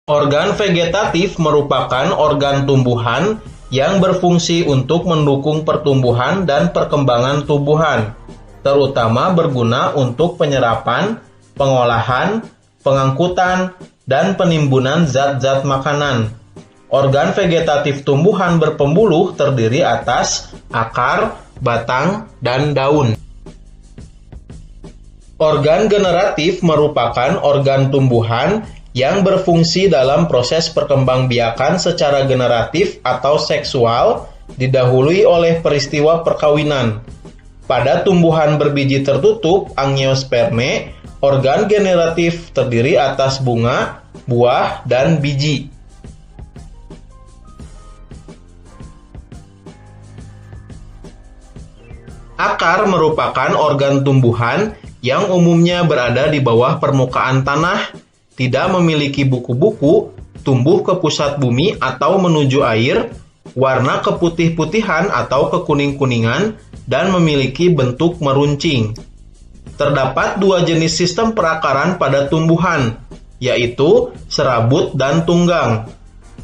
Organ vegetatif merupakan organ tumbuhan yang berfungsi untuk mendukung pertumbuhan dan perkembangan tumbuhan, terutama berguna untuk penyerapan, pengolahan, pengangkutan, dan penimbunan zat-zat makanan. Organ vegetatif tumbuhan berpembuluh terdiri atas akar, batang, dan daun. Organ generatif merupakan organ tumbuhan yang berfungsi dalam proses perkembangbiakan secara generatif atau seksual didahului oleh peristiwa perkawinan. Pada tumbuhan berbiji tertutup angiosperme, organ generatif terdiri atas bunga, buah, dan biji. Akar merupakan organ tumbuhan yang umumnya berada di bawah permukaan tanah, tidak memiliki buku-buku, tumbuh ke pusat bumi atau menuju air, warna keputih-putihan atau kekuning-kuningan, dan memiliki bentuk meruncing. Terdapat dua jenis sistem perakaran pada tumbuhan, yaitu serabut dan tunggang.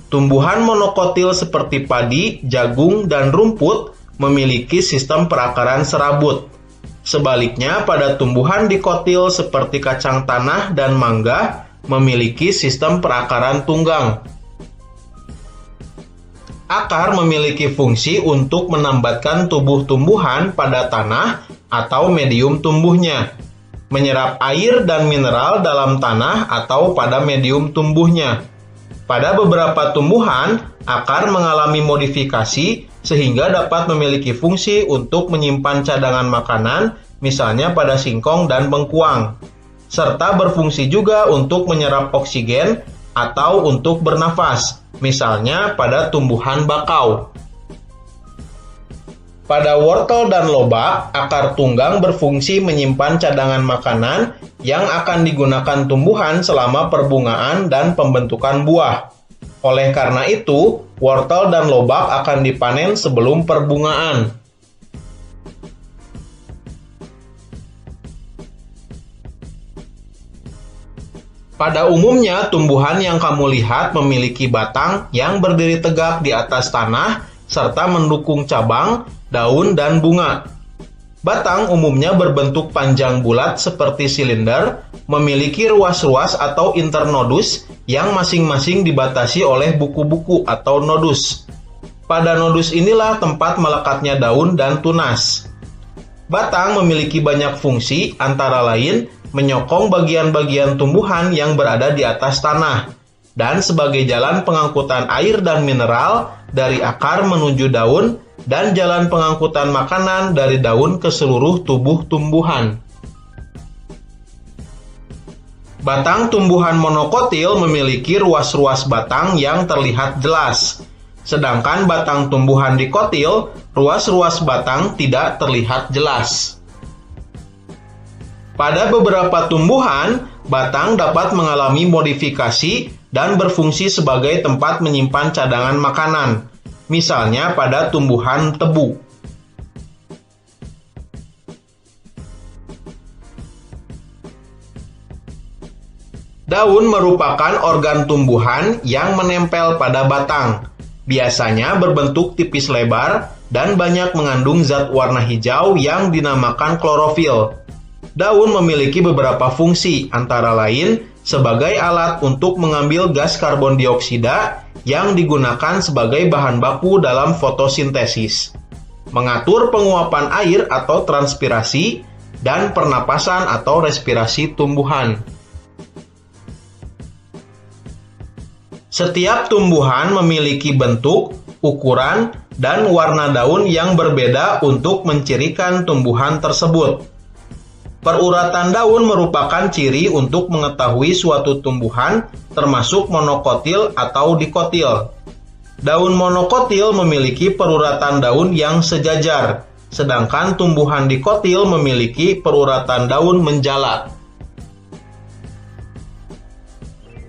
Tumbuhan monokotil seperti padi, jagung, dan rumput memiliki sistem perakaran serabut. Sebaliknya, pada tumbuhan dikotil seperti kacang tanah dan mangga, memiliki sistem perakaran tunggang. Akar memiliki fungsi untuk menambatkan tubuh tumbuhan pada tanah atau medium tumbuhnya, menyerap air dan mineral dalam tanah atau pada medium tumbuhnya. Pada beberapa tumbuhan, akar mengalami modifikasi sehingga dapat memiliki fungsi untuk menyimpan cadangan makanan, misalnya pada singkong dan bengkuang, serta berfungsi juga untuk menyerap oksigen atau untuk bernafas, misalnya pada tumbuhan bakau. Pada wortel dan lobak, akar tunggang berfungsi menyimpan cadangan makanan yang akan digunakan tumbuhan selama perbungaan dan pembentukan buah. Oleh karena itu, wortel dan lobak akan dipanen sebelum perbungaan. Pada umumnya, tumbuhan yang kamu lihat memiliki batang yang berdiri tegak di atas tanah serta mendukung cabang, daun, dan bunga. Batang umumnya berbentuk panjang bulat seperti silinder, memiliki ruas-ruas atau internodus yang masing-masing dibatasi oleh buku-buku atau nodus. Pada nodus inilah tempat melekatnya daun dan tunas. Batang memiliki banyak fungsi, antara lain menyokong bagian-bagian tumbuhan yang berada di atas tanah, dan sebagai jalan pengangkutan air dan mineral dari akar menuju daun, dan jalan pengangkutan makanan dari daun ke seluruh tubuh tumbuhan. Batang tumbuhan monokotil memiliki ruas-ruas batang yang terlihat jelas, sedangkan batang tumbuhan dikotil, ruas-ruas batang tidak terlihat jelas. Pada beberapa tumbuhan, batang dapat mengalami modifikasi dan berfungsi sebagai tempat menyimpan cadangan makanan, misalnya pada tumbuhan tebu. Daun merupakan organ tumbuhan yang menempel pada batang, biasanya berbentuk tipis lebar dan banyak mengandung zat warna hijau yang dinamakan klorofil. Daun memiliki beberapa fungsi, antara lain sebagai alat untuk mengambil gas karbon dioksida yang digunakan sebagai bahan baku dalam fotosintesis, mengatur penguapan air atau transpirasi, dan pernapasan atau respirasi tumbuhan. Setiap tumbuhan memiliki bentuk, ukuran, dan warna daun yang berbeda untuk mencirikan tumbuhan tersebut. Peruratan daun merupakan ciri untuk mengetahui suatu tumbuhan, termasuk monokotil atau dikotil. Daun monokotil memiliki peruratan daun yang sejajar, sedangkan tumbuhan dikotil memiliki peruratan daun menjala.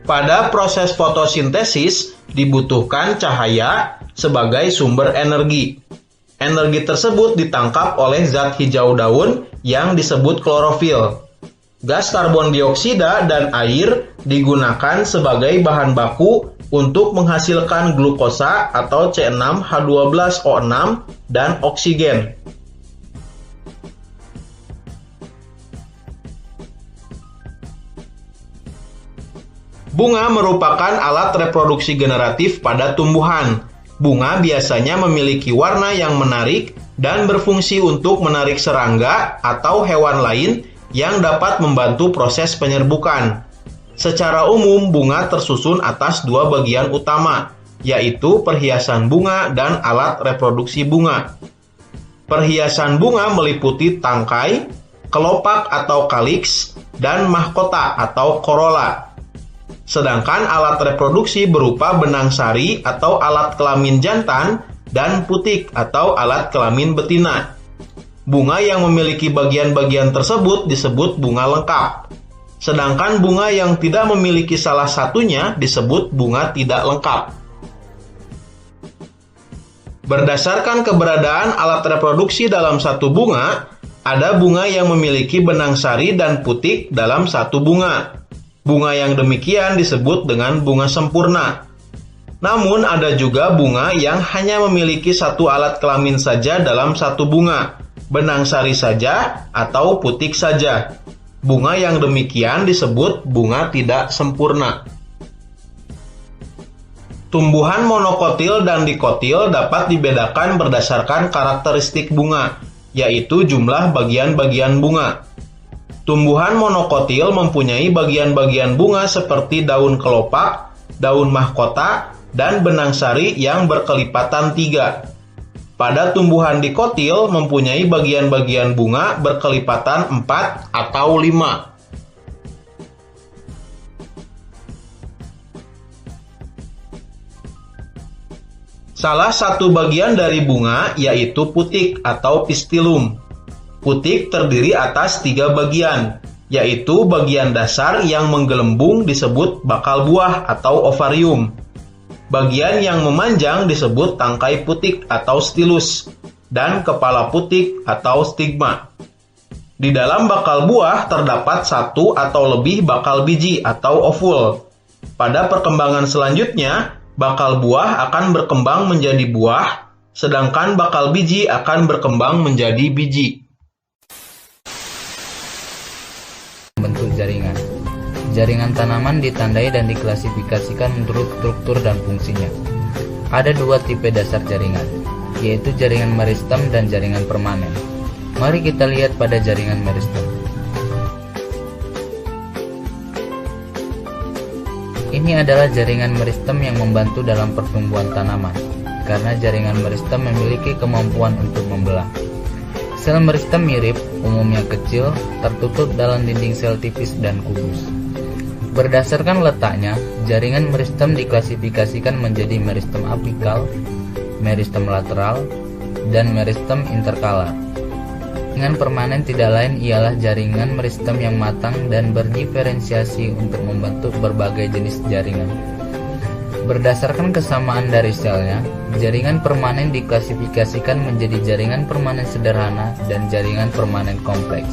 Pada proses fotosintesis, dibutuhkan cahaya sebagai sumber energi. Energi tersebut ditangkap oleh zat hijau daun yang disebut klorofil. Gas karbon dioksida dan air digunakan sebagai bahan baku untuk menghasilkan glukosa atau C6H12O6 dan oksigen. Bunga merupakan alat reproduksi generatif pada tumbuhan. Bunga biasanya memiliki warna yang menarik dan berfungsi untuk menarik serangga atau hewan lain yang dapat membantu proses penyerbukan. Secara umum, bunga tersusun atas dua bagian utama, yaitu perhiasan bunga dan alat reproduksi bunga. Perhiasan bunga meliputi tangkai, kelopak atau kaliks, dan mahkota atau korola. Sedangkan alat reproduksi berupa benang sari atau alat kelamin jantan dan putik atau alat kelamin betina. Bunga yang memiliki bagian-bagian tersebut disebut bunga lengkap. Sedangkan bunga yang tidak memiliki salah satunya disebut bunga tidak lengkap. Berdasarkan keberadaan alat reproduksi dalam satu bunga, ada bunga yang memiliki benang sari dan putik dalam satu bunga. Bunga yang demikian disebut dengan bunga sempurna. Namun ada juga bunga yang hanya memiliki satu alat kelamin saja dalam satu bunga, benang sari saja atau putik saja. Bunga yang demikian disebut bunga tidak sempurna. Tumbuhan monokotil dan dikotil dapat dibedakan berdasarkan karakteristik bunga, yaitu jumlah bagian-bagian bunga. Tumbuhan monokotil mempunyai bagian-bagian bunga seperti daun kelopak, daun mahkota, dan benang sari yang berkelipatan 3. Pada tumbuhan dikotil mempunyai bagian-bagian bunga berkelipatan 4 atau 5. Salah satu bagian dari bunga yaitu putik atau pistilum. Putik terdiri atas 3 bagian, yaitu bagian dasar yang menggelembung disebut bakal buah atau ovarium. Bagian yang memanjang disebut tangkai putik atau stilus, dan kepala putik atau stigma. Di dalam bakal buah terdapat 1 atau lebih bakal biji atau ovul. Pada perkembangan selanjutnya, bakal buah akan berkembang menjadi buah, sedangkan bakal biji akan berkembang menjadi biji. Bentuk jaringan. Jaringan tanaman ditandai dan diklasifikasikan menurut struktur dan fungsinya. Ada 2 tipe dasar jaringan, yaitu jaringan meristem dan jaringan permanen. Mari kita lihat pada jaringan meristem. Ini adalah jaringan meristem yang membantu dalam pertumbuhan tanaman, karena jaringan meristem memiliki kemampuan untuk membelah. Sel meristem mirip, umumnya kecil, tertutup dalam dinding sel tipis dan kubus. Berdasarkan letaknya, jaringan meristem diklasifikasikan menjadi meristem apikal, meristem lateral, dan meristem interkalar. Jaringan permanen tidak lain ialah jaringan meristem yang matang dan berdiferensiasi untuk membentuk berbagai jenis jaringan. Berdasarkan kesamaan dari selnya, jaringan permanen diklasifikasikan menjadi jaringan permanen sederhana dan jaringan permanen kompleks.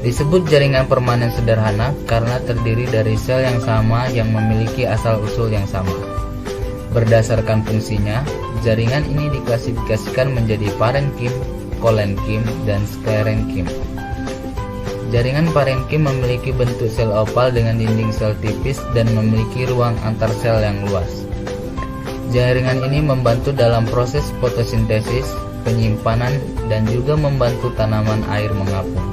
Disebut jaringan permanen sederhana karena terdiri dari sel yang sama yang memiliki asal-usul yang sama. Berdasarkan fungsinya, jaringan ini diklasifikasikan menjadi parenkim, kolenkim, dan sklerenkim. Jaringan parenkim memiliki bentuk sel oval dengan dinding sel tipis dan memiliki ruang antar sel yang luas. Jaringan ini membantu dalam proses fotosintesis, penyimpanan, dan juga membantu tanaman air mengapung.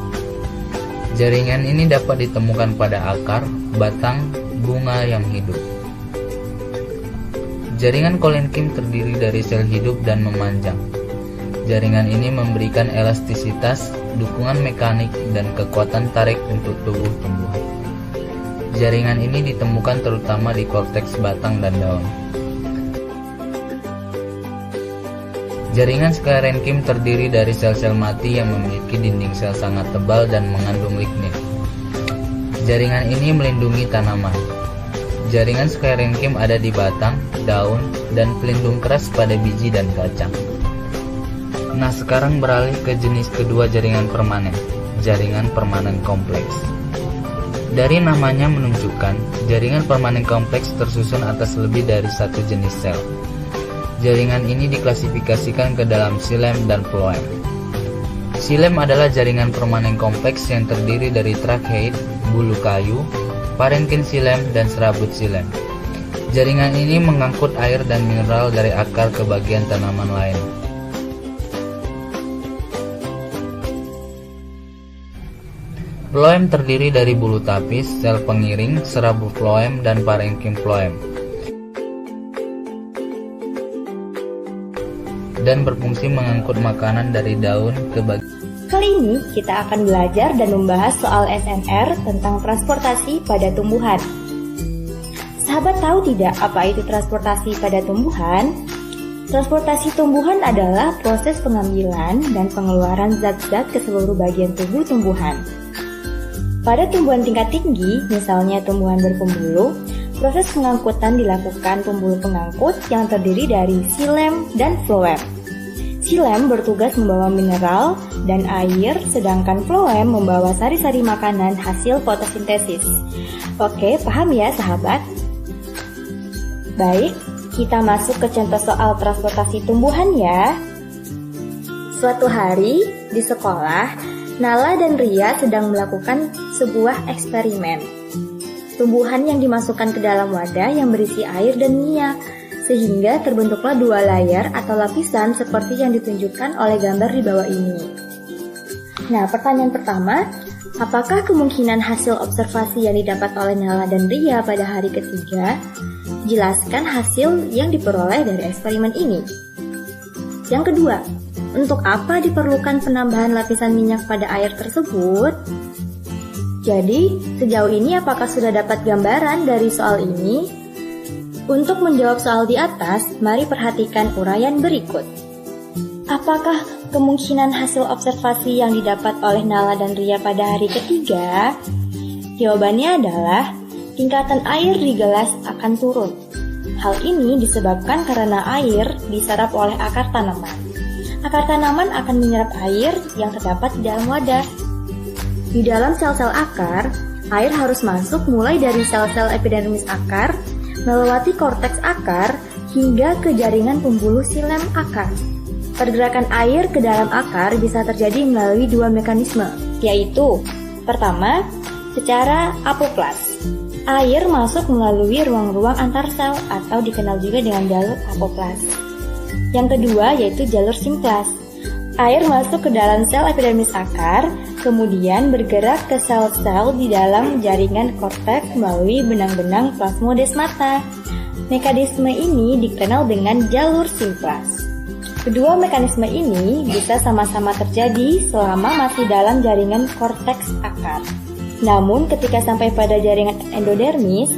Jaringan ini dapat ditemukan pada akar, batang, bunga yang hidup. Jaringan kolenkim terdiri dari sel hidup dan memanjang. Jaringan ini memberikan elastisitas, dukungan mekanik, dan kekuatan tarik untuk tubuh tumbuhan. Jaringan ini ditemukan terutama di korteks batang dan daun. Jaringan sklerenkim terdiri dari sel-sel mati yang memiliki dinding sel sangat tebal dan mengandung lignin. Jaringan ini melindungi tanaman. Jaringan sklerenkim ada di batang, daun, dan pelindung keras pada biji dan kacang. Nah, sekarang beralih ke jenis kedua jaringan permanen, jaringan permanen kompleks. Dari namanya menunjukkan, jaringan permanen kompleks tersusun atas lebih dari satu jenis sel. Jaringan ini diklasifikasikan ke dalam xilem dan phloem. Xilem adalah jaringan permanen kompleks yang terdiri dari tracheid, bulu kayu, parenkin xilem, dan serabut xilem. Jaringan ini mengangkut air dan mineral dari akar ke bagian tanaman lain. Phloem terdiri dari bulu tapis, sel pengiring, serabut phloem, dan parenkim phloem, dan berfungsi mengangkut makanan dari daun ke bagian. Kali ini kita akan belajar dan membahas soal SNR tentang transportasi pada tumbuhan. Sahabat tahu tidak apa itu transportasi pada tumbuhan? Transportasi tumbuhan adalah proses pengambilan dan pengeluaran zat-zat ke seluruh bagian tubuh tumbuhan. Pada tumbuhan tingkat tinggi, misalnya tumbuhan berpembuluh, proses pengangkutan dilakukan pembuluh pengangkut yang terdiri dari xilem dan phloem. Xilem bertugas membawa mineral dan air, sedangkan phloem membawa sari-sari makanan hasil fotosintesis. Oke, paham ya sahabat? Baik, kita masuk ke contoh soal transportasi tumbuhan ya. Suatu hari di sekolah, Nala dan Ria sedang melakukan sebuah eksperimen. Tumbuhan yang dimasukkan ke dalam wadah yang berisi air dan minyak, sehingga terbentuklah dua layar atau lapisan seperti yang ditunjukkan oleh gambar di bawah ini. Nah, pertanyaan pertama, apakah kemungkinan hasil observasi yang didapat oleh Nala dan Ria pada hari ketiga? Jelaskan hasil yang diperoleh dari eksperimen ini. Yang kedua, untuk apa diperlukan penambahan lapisan minyak pada air tersebut? Jadi, sejauh ini apakah sudah dapat gambaran dari soal ini? Untuk menjawab soal di atas, mari perhatikan uraian berikut. Apakah kemungkinan hasil observasi yang didapat oleh Nala dan Ria pada hari ketiga? Jawabannya adalah tingkatan air di gelas akan turun. Hal ini disebabkan karena air diserap oleh akar tanaman. Akar tanaman akan menyerap air yang terdapat di dalam wadah. Di dalam sel-sel akar, air harus masuk mulai dari sel-sel epidermis akar, melewati korteks akar, hingga ke jaringan pembuluh xilem akar. Pergerakan air ke dalam akar bisa terjadi melalui dua mekanisme, yaitu pertama, secara apoplas. Air masuk melalui ruang-ruang antar sel atau dikenal juga dengan jalur apoplas. Yang kedua yaitu jalur simplas. Air masuk ke dalam sel epidermis akar, kemudian bergerak ke sel-sel di dalam jaringan korteks melalui benang-benang plasmodesmata. Mekanisme ini dikenal dengan jalur simplas. Kedua mekanisme ini bisa sama-sama terjadi selama masih dalam jaringan korteks akar. Namun ketika sampai pada jaringan endodermis,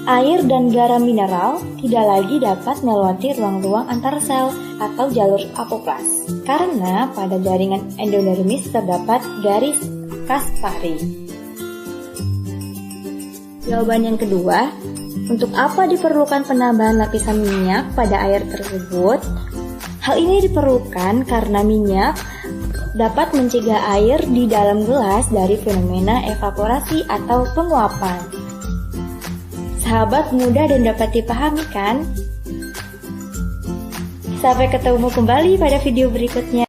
air dan garam mineral tidak lagi dapat melewati ruang-ruang antar sel atau jalur apoplas, karena pada jaringan endodermis terdapat garis Kaspari. Jawaban yang kedua, untuk apa diperlukan penambahan lapisan minyak pada air tersebut? Hal ini diperlukan karena minyak dapat mencegah air di dalam gelas dari fenomena evaporasi atau penguapan. Sahabat mudah dan dapat dipahami kan? Sampai ketemu kembali pada video berikutnya.